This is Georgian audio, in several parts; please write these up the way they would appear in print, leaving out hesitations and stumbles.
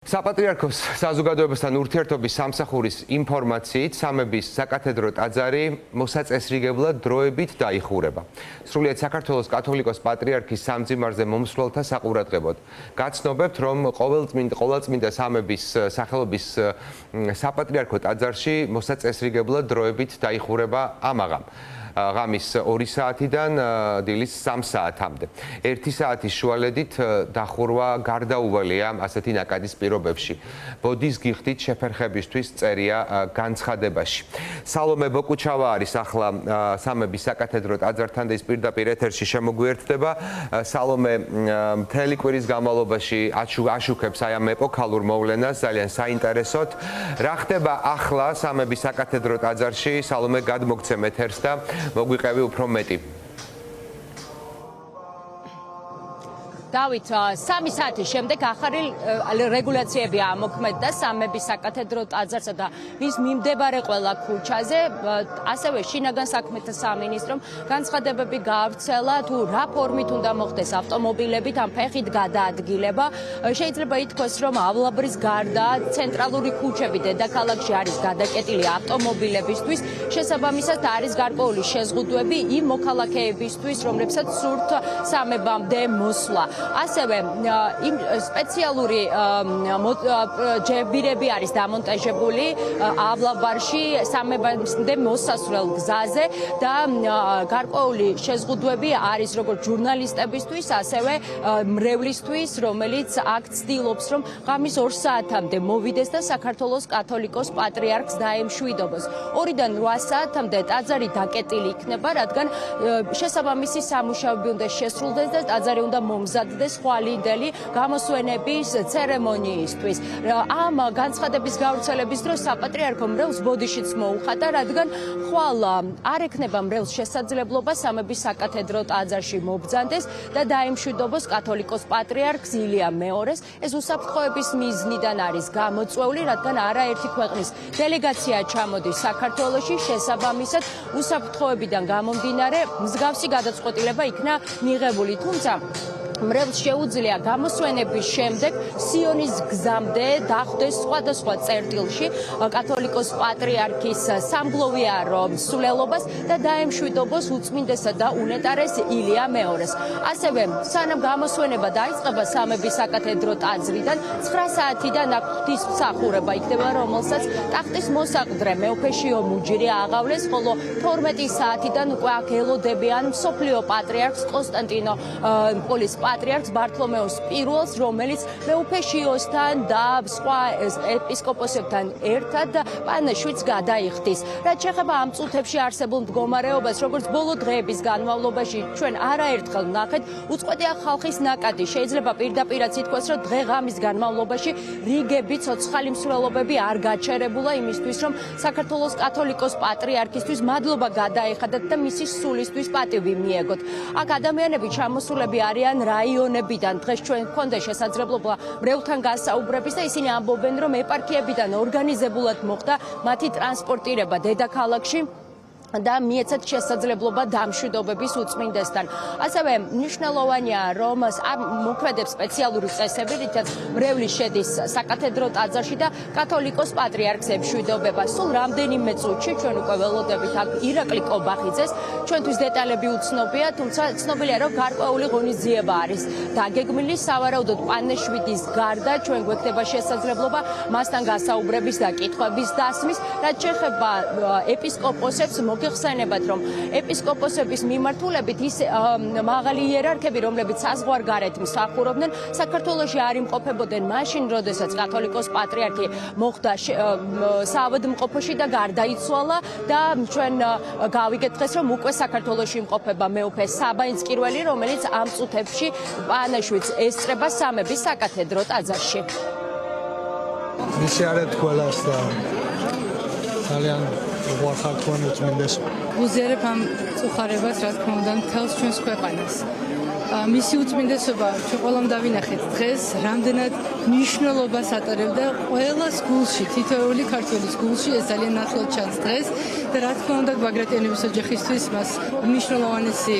საპატრიარქოს საზოგადოებასთან ურთიერთობის სამსახურის ინფორმაციით სამების საკათედრო ტაძარი მოსაწესრიგებლად დროებით დაიხურება. სრულიად საქართველოს კათოლიკოს პატრიარქის სამძიმარზე მომსვლელთა საყურადღებოდ. გაცნობებთ, რომ ყოველწმინდა სამების სახელობის საპატრიარქო ტაძარში მოსაწესრიგებლად დროებით დაიხურება ამაღამ. ღამის 2 საათიდან დილის 3 საათამდე. 1 საათის შუალედით დახურვა გარდაუვალია ასეთი ნაკადის პირობებში. ბოდის გიხდით შეფერხებისთვის წერია განცხადებაში. სალომე ბოკუჩავა არის ახლა სამების საკათედრო ტაძართან და ის პირდაპირ ეთერში შემოგვიერთდება. სალომე მთელი კვირის განმავლობაში აშუქებს აი ამ ეპოქალურ მოვლენას ძალიან საინტერესოდ. რა ხდება ახლა სამების საკათედრო ტაძარში? სალომე, გადმოგცემ ეთერს და მოგვიყევი უფრო მეტი. დავით, 3 საათის შემდეგ ახალი რეგულაციები ამოქმედდა სამების საკათედრო ტაძარსა და მის მიმდებარე ყველა ქუჩაზე. ასევე შინაგან საქმეთა სამინისტრომ განცხადებები გაავრცელა, თუ რა ფორმით უნდა მოხდეს ავტომობილებით ან ფეხით გადაადგილება. შეიძლება ითქვას, რომ ავლაბრის გარდა ცენტრალური ქუჩები დედაქალაქში არის გადაკეტილი ავტომობილებისთვის. შესაბამისად არის გარკვეული შეზღუდვები იმ მოქალაქეებისთვის, რომლებსაც სურთ სამებამდე მოსვლა. ასევე იმ სპეციალური ჯებირები არის დამონტაჟებული ავლაბარში სამებამდე მოსასვლელ გზაზე და გარკვეული შეზღუდვები არის როგორც ჟურნალისტებისთვის, ასევე მრევლისთვის, რომელიც აქ ცდილობს, რომ ღამის 2 საათამდე მოვიდეს და საქართველოს კათოლიკოს პატრიარქს დაემშვიდობოს. 2-დან 8 საათამდე ტაძარი დაკეტილი იქნება, რადგან შესაბამისი სამუშაოები უნდა შესრულდეს და ტაძარი უნდა მომზადდეს ხვალინდელი გამოსვენების ცერემონიისთვის. ამ განცხადების გავრცელების დროს საპატრიარქო მრევლს ბოდიშიც მოუხატა, რადგან ხვალ არ ექნება მრევლს შესაძლებლობა სამების საკათედრო ტაძარში მობრძანდეს და დაემშვიდობოს კათოლიკოს პატრიარქს ილია მეორეს. ეს უსაფრთხოების მიზნიდან არის გამოწვეული, რადგან არაერთი ქვეყნის დელეგაცია ჩამოდის საქართველოში, შესაბამისად უსაფრთხოებიდან გამომდინარე მსგავსი გადაწყვეტილება იქნა მიღებული, თუმცა მრევლს შეუძლია გამოსვენების შემდეგ სიონის გზამდე დახვდეს სხვადასხვა წერტილში კათოლიკოს პატრიარქის სამგლოვიარო მსვლელობას და დაემშვიდობოს უწმინდესად და უნეტარეს ილია მეორეს. ასევე სანამ გამოსვენება დაიწყება სამების საკათედრო ტაძრიდან 9 საათიდან აქ ღვთისმსახურება იქნება, რომელსაც ტახტის მოსაყდრე მეუფეშიო მუჯირი აღავლეს, ხოლო 12 საათიდან უკვე აქ ელოდებიან მსოფლიო პატრიარქს კონსტანტინოპოლის პატრიარქს ბართლომეოს პირველს, რომელიც მეუფეშიოსთან და სხვა ეპისკოპოსებთან ერთად პანაშვიდს გადაიხდის. რაც შეეხება ამ წუთებში არსებულ მდგომარეობას, როგორც ბოლო დღეების განმავლობაში ჩვენ არაერთხელ ვნახეთ, უწყვეტია ხალხის ნაკადი. შეიძლება პირდაპირაც ითქვას, რომ დღე-ღამის განმავლობაში რიგები ცოცხალი მსვლელობები არ გაჩერებულა იმისთვის, რომ საქართველოს კათოლიკოს პატრიარქისთვის მადლობა გადაეხადათ და მისი სულისთვის პატივი მიეგოთ. აქ ადამიანები ჩამოსულები არიან რაიონებიდან. დღეს ჩვენ გვქონდა შესაძლებლობა მრევლთან გასაუბრების და ისინი ამბობენ, რომ ეპარქიებიდან ორგანიზებულად მოხდა მათი ტრანსპორტირება დედაქალაქში და მიეცათ შესაძლებლობა დამშვიდობების უწმინდესთან. ასევე მნიშვნელოვანია, რომ მოქმედებს სპეციალური წესები, რითაც მრევლი შედის საკათედრო ტაძარში და კათოლიკოს პატრიარქს ემშვიდობება. სულ რამდენიმე წუთში ჩვენ უკვე ველოდებით აქ ირაკლი კობახიძეს. ჩვენთვის დეტალები უცნობია, თუმცა ცნობილია, რომ გარკვეული ღონისძიება არის დაგეგმილი. სავარაუდოდ პანაშვიდის გარდა ჩვენ გვექნება შესაძლებლობა მასთან გასაუბრების და კითხვების დასმის. რაც შეეხება ეპისკოპოსებს, გიხსენებათ, რომ ეპისკოპოსების მიმართულებით ის მაღალი იერარქები, რომლებიც საზღვარგარეთ მსახურობდნენ, საქართველოში არ იმყოფებოდნენ მაშინ, როდესაც კათოლიკოს პატრიარქი მოხვდა საავადმყოფოში და გარდაიცვალა და ჩვენ გავიგეთ დღეს, რომ უკვე საქართველოში იმყოფება მეუფე საბაინსკირველი, რომელიც ამ წუთებში პანაშვიდს ესწრება სამების საკათედრო ტაძარში. მისი არეთქველას და ძალიან უხარხარ უწმინდეს. უზიარებ ამ წუხარებას, რა თქმა უნდა, მთელს ჩვენს ქვეყანას. მისი უწმინდესობა ჩვენ ყველამ დავინახეთ დღეს, რამდენად მნიშვნელობას ატარებდა ყველას გულში, თითოეული ქართველის გულში, ეს ძალიან ნათლად ჩანს დღეს და რა თქმა უნდა, ბაგრატიანების ოჯახისთვის მას მნიშვნელოვანესი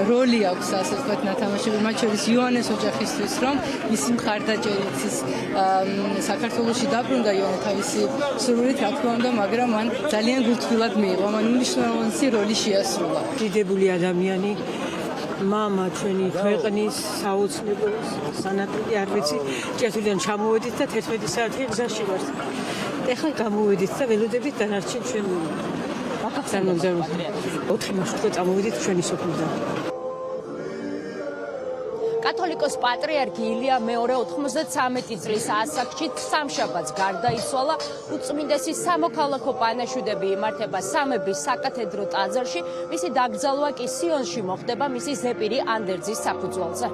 როლი აქვს, ასე ვთქვათ, ნათამაშები, მათ შორის იოანეს ოჯახისთვის, რომ მისი მხარდაჭერით ის საქართველოში დაბრუნდა იოანე თავისი სურვილით, რა თქმა უნდა, მაგრამ მან ძალიან გულთბილად მიიღო, მან უმნიშვნელოვანესი როლი შეასრულა. დიდებული ადამიანი, მამა ჩვენი ქვეყნის საოცნებო სანაპირო არ ვიცი, ჭიათურიდან ჩამოვედით და 11 საათი გზაში ვართ. ეხლა გამოვედით და ველოდებით დანარჩენ ჩვენ წარმოგზავნოთ. 4 მასშტაბ წამოვედით ჩვენი სოფლიდან. კათოლიკოს პატრიარქი ილია მეორე 93 წლის ასაკში სამშაბათს გარდაიცვალა. უწმინდესი სამოქალაქო პანაშვიდები იმართება სამების საკათედრო ტაძარში. მისი დაკრძალვა კი სიონში მოხდება მისი ზეპირი ანდერძის საფუძველზე.